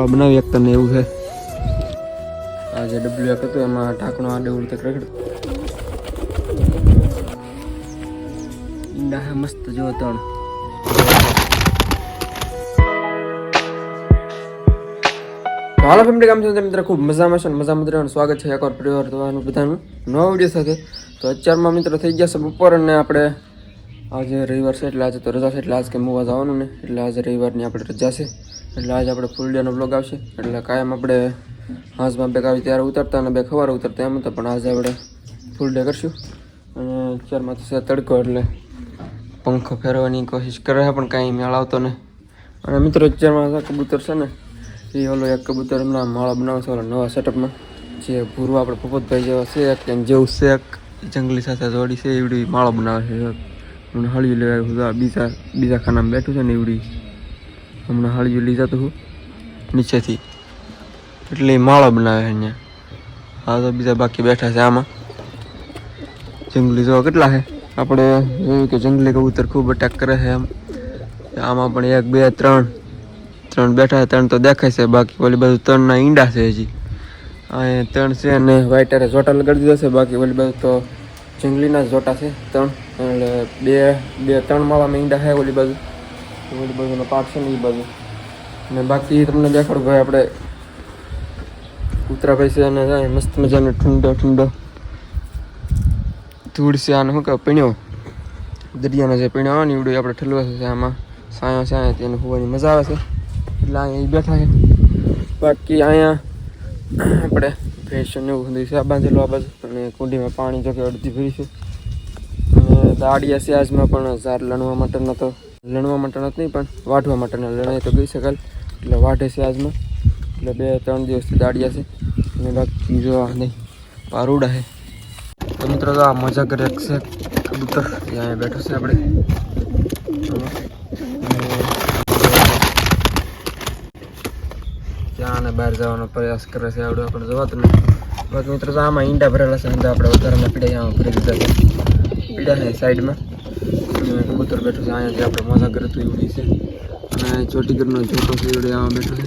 બનાવી એક તને એવું છે આ જે ડબલ્યુ એક હતું એમાં ઢાંકણો આડે ઉડતે રગડ ઈંડા મસ્ત જો ત્રણ હાલો ફેમિલી કામ છે મિત્ર ખૂબ મજામાં છે મજામાં રહેવાનું સ્વાગત છે એકવાર પરિવાર તમારું બધાનું નવા વિડીયો સાથે તો અત્યારમાં મિત્રો થઈ ગયા છે બપોર અને આપણે આજે રવિવાર છે એટલે આજે તો રજા છે એટલે આજ કંઈ મૂવા જવાનું ને એટલે આજે રવિવારની આપણે રજા છે એટલે આજે આપણે ફૂલ ડેનો બ્લોગ આવશે એટલે કાયમ આપણે હાંસમાં બેગ આવી ત્યારે ઉતરતા અને બે ખવારે ઉતરતા એમ હતા પણ આજે આપણે ફૂલ ડે કરશું અને અત્યારમાં તો છે તડકો એટલે પંખો ફેરવવાની કોશિશ કરે છે પણ કાંઈ મેળ આવતો નહીં અને મિત્રો અત્યારમાં કબૂતર છે ને એ ઓલો એક કબૂતર હમણાં માળો બનાવે છે ઓલો નવા સેટઅપમાં જે ભૂરવા આપણે ભૂપતભાઈ જેવા છે કે જેવું શેક જંગલી સાથે જોડી છે એવડી માળો બનાવે છે હમણાં હળિયું લેવા બીજા ખાનામાં બેઠું છે ને એવડી હમણાં હળિયું લઈ જતું હું નીચેથી એટલે માળો બનાવે છે અહીંયા હા તો બીજા બાકી બેઠા છે આમાં જંગલી જોવા કેટલા છે આપણે જોયું કે જંગલી કબૂતર ખૂબ અટેક કરે છે એમ આમાં પણ એક બે ત્રણ બેઠા ત્રણ તો દેખાય છે બાકી ઓલી બાજુ ત્રણના ઈંડા છે હજી અહીંયા ત્રણ છે અને વાઇટરે જોટા લગાડી દીધા છે બાકી ઓલી બાજુ તો જંગલીના જ જોટા છે ત્રણ એટલે બે ત્રણ માળામાં ઈંડા છે ઓલી બાજુનો પાઠ છે ને એ બાજુ અને બાકી તમને દેખાડું ભાઈ આપણે ઉત્તરાભાઈ છે અને મસ્ત મજાનો ઠંડો ધૂળ છે આને શું કહે પીણ્યો દરિયાનો જે પીણ્યો આવે ને એવડું આપણે ઠલવા છે આમાં સાયા તેને હોવાની મજા આવે છે એટલે અહીંયા બેઠા છે બાકી અહીંયા આપણે ફેશન એવું બધું છે આ બાંધેલું આ બાજુ અને કુંડીમાં પાણી જો કે અડધી ભરી છે અને દાડિયા છે આજમાં પણ ઝાર લણવા માટેના તો લણવા માટેના નહીં પણ વાઢવા માટેના લણાઈ તો ગઈ છે કાલ એટલે વાઢે છે આજમાં એટલે 2-3 દિવસથી દાડિયા છે અને બાકી જો નહીં પારુડા છે તો મિત્રો તો આ મજા કરે એક છે કબૂતર અહીંયા બેઠો છે આપણે ત્યાં અને બહાર જવાનો પ્રયાસ કરે છે આવડે આપણે જવાતું નહીં બાકી મિત્રો તો આમાં ઈંડા ભરેલા છે અંદર આપણે વધારાના પીડા આમાં ભરી દીધા છે પીડા છે સાઈડમાં અને કબૂતર બેઠું છે અહીંયા જે આપણે મજા કરે તો એવડી છે અને ચોટીગરનો જોટો છે એવડે આમાં બેઠો છે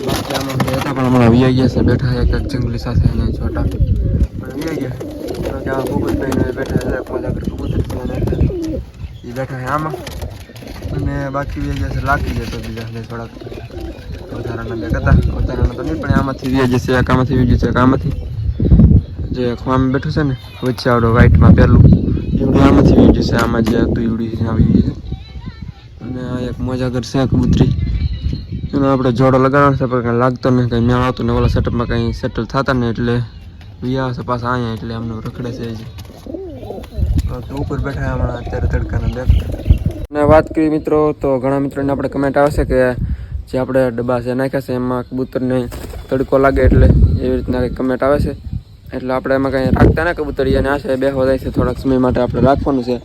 બાકી આમાં હતા પણ હમણાં વી ગયા છે બેઠા એક જંગલી સાથે અહીંયા છોટા પણ વી ગયા તો ત્યાં ભૂપતભાઈને બેઠા છે મજા કરે કબૂતર એ બેઠા છે આમાં અને બાકી વી ગયા છે લાગી જતો બીજા થોડાક વધારાના બે હતા વધારાના તો નહીં પણ આમાંથી વી જશે એક આમાંથી વી જશે એક આમાંથી જે ખવામાં બેઠું છે ને વચ્ચે આવડો વ્હાઈટમાં પહેલું એવડું આમાંથી વી જશે આમાં જે હતું એવડી આવી ગઈ છે અને આ એક મોજાગર છે કબૂતરી એનો આપણે જોડો લગાડવાનો છે પણ કંઈ લાગતો નહીં કંઈ મેળ આવતો ને ઓલા સેટઅપમાં કંઈ સેટલ થતા ને એટલે વી આવશે પાછા અહીંયા એટલે એમનું રખડે છે હજી તો ઉપર બેઠા હમણાં અત્યારે તડકાના બે અને વાત કરી મિત્રો તો ઘણા મિત્રોને આપણે કમેન્ટ આવશે કે જે આપણે ડબ્બા છે નાખ્યા છે એમાં કબૂતરને તડકો લાગે એટલે એવી રીતના કંઈક કમેન્ટ આવે છે એટલે આપણે એમાં કંઈ રાખતા ને કબૂતરી અને આશે બેહવા જાય છે થોડાક સમય માટે આપણે રાખવાનું છે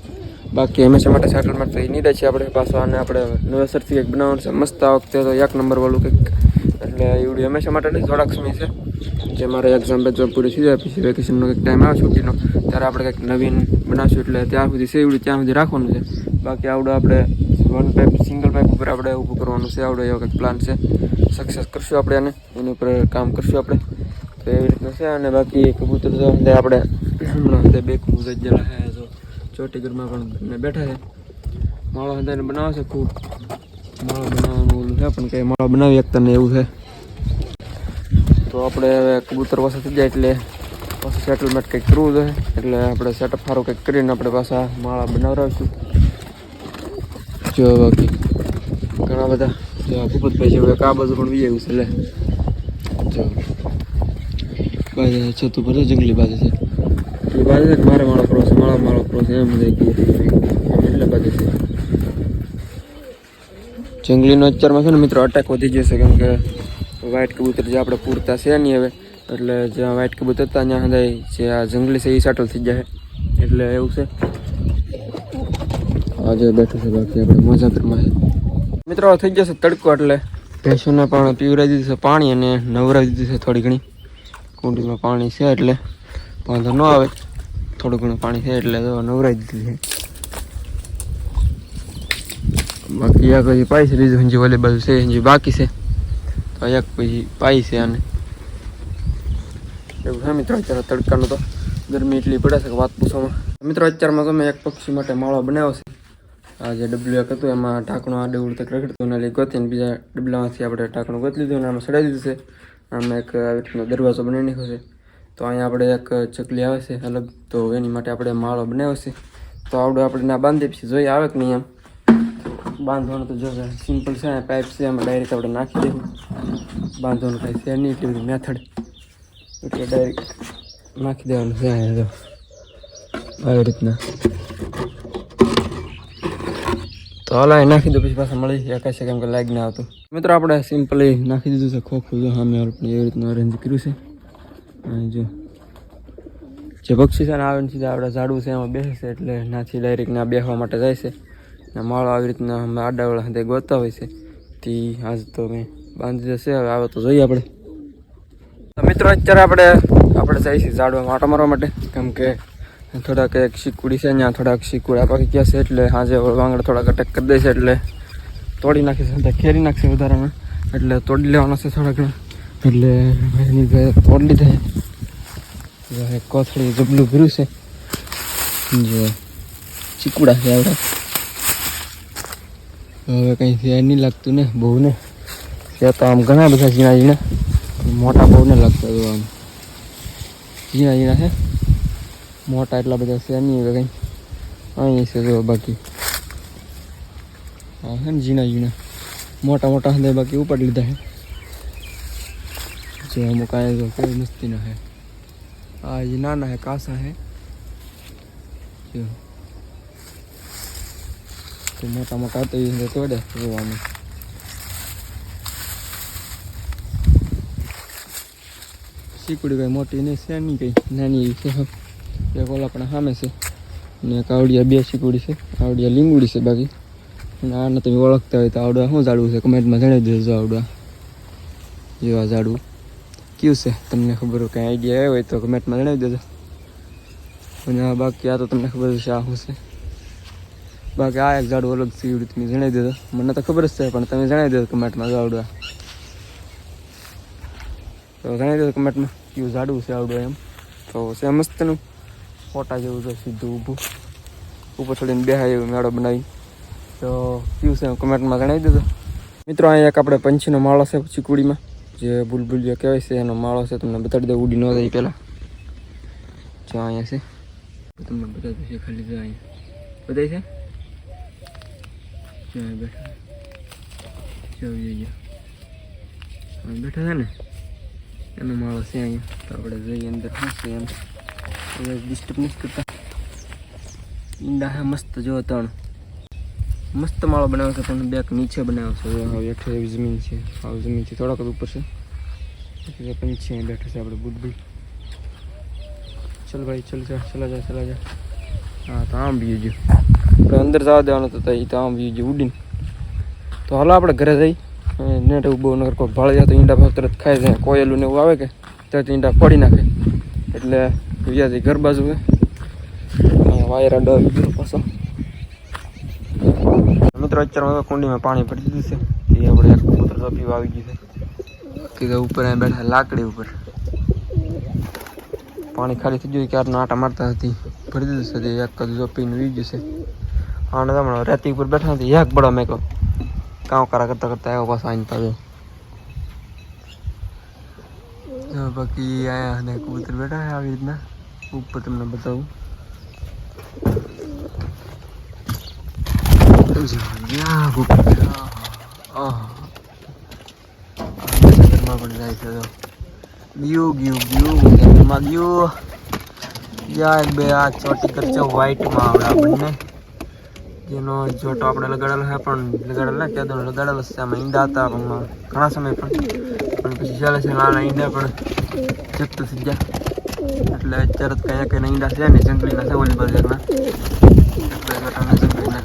બાકી હંમેશા માટે સેટલમેન્ટ તો એ નહીં રહે છે આપણે પાછું આને આપણે નવેસરથી કંઈક બનાવવાનું છે મસ્ત આ વખતે તો 1 નંબર વાળું કંઈક એટલે એવડી હંમેશા માટે નહીં થોડાક સમય છે જે મારે એક્ઝામ બેક્ઝામ પૂરી થઈ જાય પછી વેકેશનનો કંઈક ટાઈમ આવે છૂટીનો ત્યારે આપણે કંઈક નવીન બનાવશું એટલે ત્યાં સુધી છે એવડી ત્યાં સુધી રાખવાનું છે બાકી આવડું આપણે સિંગલ પાઇપ ઉપર આપણે ઊભું કરવાનું છે આવડો એવો કંઈક પ્લાન છે સક્સેસ કરશું આપણે એની ઉપર કામ કરશું આપણે તો એવી રીતના છે અને બાકી કબૂતર તો આપણે હમણાં 2 કબૂતર જેલા છે જો ચોટીગરમાં પણ બેઠા છે માળો હંધાઈને બનાવે છે ખૂબ માળો બનાવવાનું ઓલું છે પણ કંઈ માળો બનાવી એકતા ને એવું છે તો આપણે હવે કબૂતર પાસે થઈ જાય એટલે પાછું સેટલમેન્ટ કંઈક કરવું જોઈએ એટલે આપણે સેટઅપ સારું કંઈક કરીને આપણે પાછા માળા બનાવડાવીશું જો બાકી ઘણા બધા જો ભૂપતભાઈ છે એક આ બાજુ પણ વી આવ્યું છે એટલે જો બાજુ છતું પર જંગલી બાજુ છે એ બાજુ છે મારે માળો કરો છે માળો કરો છે એમ એટલે બાજુ છે જંગલીનો અત્યારમાં છે ને મિત્રો અટેક વધી જશે કેમ કે વ્હાઈટ કબૂતર જે આપણે પૂરતા છે નહીં હવે એટલે જ્યાં વ્હાઈટ કબૂતર હતા ત્યાં હંધાઈ જે આ જંગલી છે એ સેટલ થઈ જાય એટલે એવું છે આજે બેઠું છે બાકી આપણે મોજાગરમાં છે મિત્રો થઈ જશે તડકો એટલે ભેંસોને પણ પીવરાવી દીધું છે પાણી અને નવરાવી દીધું છે થોડી ઘણી કુંડીમાં પાણી છે એટલે વાંધો ન આવે થોડું ઘણું પાણી છે એટલે તો નવરાવી દીધું છે બાકી આ કઈ પાઈ છે બીજું હજી ઓલી બાજુ છે હજી બાકી છે તો એક પછી પાઈ છે આને એવું છે મિત્રો. અત્યારે તડકાનું તો ગરમી એટલી પડે છે કે વાત પૂછવામાં. મિત્રો અત્યારમાં તમે એક પક્ષી માટે માળો બનાવ્યો છે. આ જે ડબલું એક હતું એમાં ઢાંકણું આડે ઉડતે રખડતું એના લઈ ગોતીને બીજા ડબલામાંથી આપણે ઢાંકણું ગોતી લીધું અને આમાં ચડાવી દીધું છે. આમાં એક આવી રીતનો દરવાજો બનાવી નાખ્યો છે. તો અહીંયા આપણે એક ચકલી આવે છે અલગ, તો એની માટે આપણે માળો બનાવ્યો છે. તો આવડું આપણે ના બાંધી પછી જોઈએ આવે કે નહીં એમ બાંધવાનું. તો જો સિમ્પલ છે, પાઇપ છે એમાં ડાયરેક્ટ આપણે નાખી દેવું. બાંધવાનું કાંઈ છે નહીં એટલી બધી મેથડ, એટલે ડાયરેક્ટ નાખી દેવાનું છે અહીંયા જો આવી રીતના. તો હાલ નાખી દો પછી પાછા મળી એકાશે કેમ કે લાગ ના આવતું. મિત્રો આપણે સિમ્પલી નાખી દીધું છે ખોખું. જો સામે આપણે એવી રીતનું અરેન્જ કર્યું છે. અને જો જે પક્ષી છે ને આવે ને સીધા આપણે ઝાડવું છે એમાં બેસે છે, એટલે નાથી ડાયરેક્ટ ના બેસવા માટે જાય છે. ને માળો આવી રીતના અમે આડાવાળા સાથે ગોતતા હોય છે. તે આજ તો મેં બાંધી જશે. હવે આવે તો જોઈએ આપણે. તો મિત્રો અત્યારે આપણે જઈએ છીએ ઝાડવામાં આંટો મારવા માટે, કેમ કે થોડાક એક શીકુડી છે ત્યાં થોડાક શીકુડા પાકી ગયા છે, એટલે આજે વાંગડ થોડાક અટેક કરી દે છે, એટલે તોડી નાખીશે, ખેરી નાખશે વધારામાં, એટલે તોડી લેવાના છે થોડા ઘણા. એટલે એની તોડી લીધા એક કોથળી જબલું ભર્યું છે. જે ચીકુડા છે આપણે હવે કંઈ ફેર નહીં લાગતું ને બહુ ને. ત્યાં તો આમ ઘણા બધા ઝીણા ઝીણા, મોટા બહુ ને લાગતા તો આમ ઝીણા ઝીણા છે, મોટા એટલા બધા છે નહીં. હવે કંઈ અહીં છે જો બાકી હા છે ને ઝીણા ઝીણા, મોટા મોટા હતા બાકી ઉપાડી લીધા છે. જે અમુક આયા જો કોઈ મસ્તીના છે. આ જે નાના હે કાસા હે જો, તો મોટા મોટા તો એ તોડે જોવાનું. શીકુડી કઈ મોટી નહીં છે નહીં, કઈ નાની એવી છે. એક ઓલા પણ સામે છે ને એક આવડિયા, બે શીકુડી છે. આવડિયા લીંગુડી છે બાકી. અને આને તમે ઓળખતા હોય તો આવડવા શું ઝાડવું છે કમેન્ટમાં જણાવી દેજો. આવડવા જેવા ઝાડવું કયું છે તમને ખબર હોય, કંઈ આઈડિયા આવ્યો હોય તો કમેન્ટમાં જણાવી દેજો. અને બાકી આ તો તમને ખબર છે આ શું છે. બાકી આ એક ઝાડું અલગ છે એવી તમે જણાવી દેજો. મને તો ખબર જ છે પણ તમે જણાવી દેજો કમેન્ટમાં આવડવા. તો જણાવી દેજો કમેન્ટમાં કયું ઝાડવું છે આવડું એમ. તો છે મસ્તનું ફોટા જેવું છે, સીધું ઊભું ઉપર ચડીને બેહાય એવું મેળો બનાવી. તો કયું છે કમેન્ટમાં જણાવી દેજો. મિત્રો અહીંયા એક આપણે પંછીનો માળો છે ચીકુડીમાં, જે બુલબુલિયા કહેવાય છે એનો માળો છે. તમને બતાડી દઉં, ઉડી ન જાય પહેલાં. જો અહીંયા છે તમને બતાવી છે ખાલી. જો અહીંયા બતાવી છે બેઠા બેઠા છે ને એનો માળો છે અહીંયા. તો આપણે જઈએ અંદર શું છે એમ, ડિસ્ટર્બ નથી કરતા. ઈંડા હે મસ્ત જો ત્રણ મસ્ત માળો બનાવ્યો છે, પણ બેક નીચે બનાવ્યો છે. હવે હેઠે એવી જમીન છે, આવી જમીનથી થોડાક જ ઉપર છે. એટલે પંછી અહીં બેઠા છે આપણે બુલબુલ. ચલ ભાઈ ચલ જા, ચલા જા. હા તો આમ વ્યૂ જો આપણે અંદર જવા દેવાનું તો એ તો આમ વ્યૂ જો ઉડીને. તો હાલો આપણે ઘરે જઈ. નેટ એવું બહુ નગર કોઈ ભાળી જાય તો ઈંડા ભાવ તરત ખાઈ જાય. કોયેલું ને એવું આવે કે તરત ઈંડા ફોડી નાખે, એટલે વ્યાજી ઘર બાજુ હે વાયર આડો આવી ગયો પાછો. મિત્રો અત્યારે કુંડીમાં પાણી ભરી દીધું છે. એ આપણે એક કબૂતર તો પીવા આવી ગયું છે કે ઉપર અહીં બેઠા લાકડી ઉપર. પાણી ખાલી થઈ ગયું, ક્યારના આટા મારતા હતી ભરી દીધું છે. એક કદ પીને વી ગયું છે. આને હમણાં રેતી ઉપર બેઠા નથી, એક બડો મેં કહો કામ કરતા આવ્યો પાછો આવીને પાછો. બાકી આયા અને કબૂતર બેઠા છે આવી રીતના ઉપર. તમને બતાવું ઘરમાં પણ જાય છે. ઘરમાં ગયું યા બે આ ચોટી કરશે વ્હાઈટમાં આવડે બંને. જેનો જોટો આપણે લગાડેલો છે, પણ લગાડેલો ને ક્યાં લગાડેલો છે. આમાં ઈંડા હતા ઘણા સમય પણ પછી ચાલે છે નાના ઈંડા પણ જપ્ત થઈ ગયા. એટલે અત્યારે જ કંઈ કંઈ ઈંડા છે ને જંગલીના છે ઓલી બાજુ એટલે જંગલીના,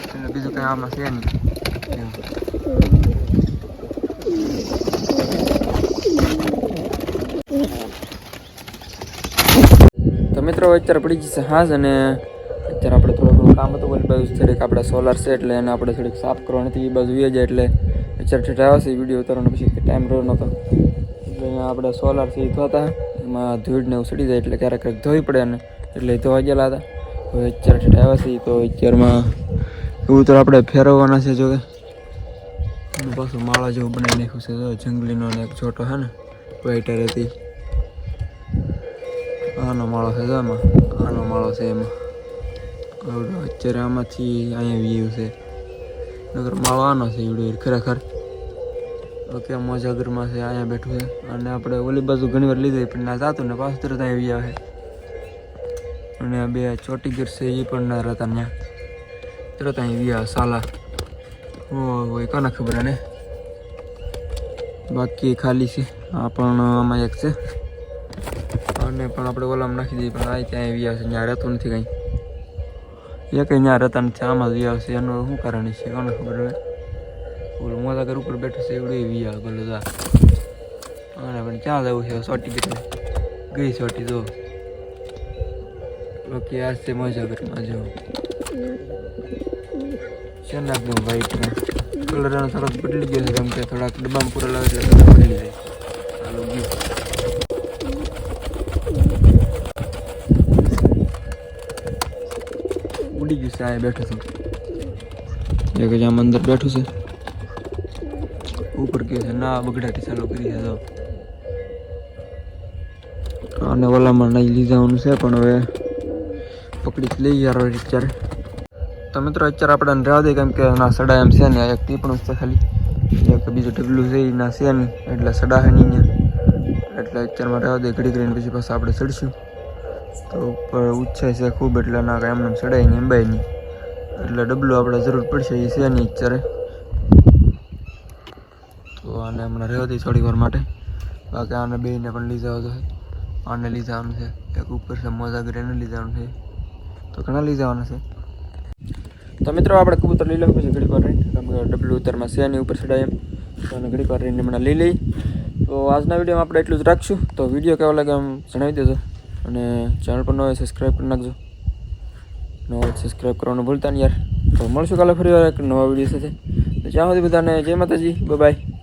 એટલે બીજું કંઈ આમાં છે નહીં. તો મિત્રો અત્યારે પડી જશે હાજ, અને અત્યારે આપણે થોડું કામ હતું ઓલી બાજુ થોડીક આપણે સોલાર છે એટલે એને આપણે થોડીક સાફ કરવાની હતી. એ બાજુ એ જાય એટલે અત્યારે ઠેઠ આવ્યા છે વિડીયો ઉતારવાનો પછી કે ટાઈમ રહ્યો નહોતો એટલે અહીંયા આપણે સોલારથી ધોતા એમાં ધૂળને એવું સડી જાય એટલે ક્યારેક ધોઈ પડે ને એટલે ધોવા ગયેલા હતા. હવે અત્યારે ઠેઠ આવ્યા છે તો અત્યારમાં એવું તો આપણે ફેરવવાના છે જો કે પાછું માળા જેવું બનાવી નાખ્યું છે જો જંગલીનો ને એક છોટો છે ને વાઈટર હતી આનો માળો છે એમાં આનો માળો છે એમાં અત્યારે આમાંથી અહીંયા વ્યૂ છે નગર માળો આનો છે એવડું ખરેખર ઓકે મોજાગરમાં છે અહીંયા બેઠું છે અને આપણે ઓલી બાજુ ઘણી વાર લીધી પણ ના જાતું ને પાછું તરત અહીંયા વી આવે અને બે ચોટી ગીર છે એ પણ ના રહેતા ત્યાં તરત અહીં વી આવે સાલા હોય કોને ખબર ને બાકી ખાલી છે આ પણ આમાં એક છે અને પણ આપણે ઓલામાં નાખી દઈએ પણ આ ત્યાં વી આવે છે ત્યાં રહેતું નથી કંઈ એ કંઈ ત્યાં રહેતા નથી આમાં જ વી આવશે એનું શું કારણ છે કોને ખબર હવે ઓલું મોજાગર ઉપર બેઠું છે એવડું વી આવે ભલે જા અને પણ ક્યાં જવું છે સોટી કેટલે ગઈ સોટી જો ઓકે આ છે મોજાગરમાં જો છે ને એકદમ વ્હાઈટમાં કલર એનો થોડોક બદલી ગયો છે કેમ કે થોડાક ડબ્બામાં પૂરા લાવે એટલે કલર બદલી જાય ચાલો ગયું ઉડી ગયું છે આ બેઠું છું એક જ આમ અંદર બેઠું છે ઉપર ગયું છે ના બગડાટી ચાલુ કરી છે તો અને ઓલામાં નહીં લીધાવાનું છે પણ હવે પકડી લઈ યાર અત્યારે તો મિત્રો અત્યારે આપણે રહેવા દઈએ કેમ કે ના સડા એમ છે ને એક ટીપણું છે ખાલી એક બીજું ઢગલું છે એ ના છે નહીં એટલે સડા છે નહીં એટલે અત્યારમાં રહેવા દઈએ ઘડી કરીને પછી પાછા આપણે ચડશું તો ઉપર ઉચ્ચાય છે ખૂબ એટલે ના કાંઈ એમને સડાય નહીં અંબાય નહીં એટલે ડબલું આપણે જરૂર પડશે એ છે નહીં અત્યારે તો આને હમણાં રહેવા દઈએ થોડી વાર માટે બાકી આને બેને પણ લઈ જવા જોઈએ આને લઈ જવાનું છે એક ઉપર છે મોજાગર એને લઈ જવાનું છે તો ઘણા લઈ જવાના છે તો મિત્રો આપણે કબૂતર લઈ લઉં પછી ઘડીક વાર રહીને કેમ કે ડબલું ઉતારમાં છે એની ઉપર ચડાય એમ તો અને ઘડીક વાર રહીને હમણાં લઈ લઈ તો આજના વિડીયોમાં આપણે એટલું જ રાખશું તો વિડીયો કેવો લાગે એમ જણાવી દેજો અને ચેનલ પર ન હોય સબસ્ક્રાઈબ કરી નાખજો ન હોય સબસ્ક્રાઈબ કરવાનું ભૂલતા નહીં યાર તો મળશું કાલે ફરી વાર એક નવા વિડીયો સાથે તો જ્યાં સુધી બધાને જય માતાજી બાય.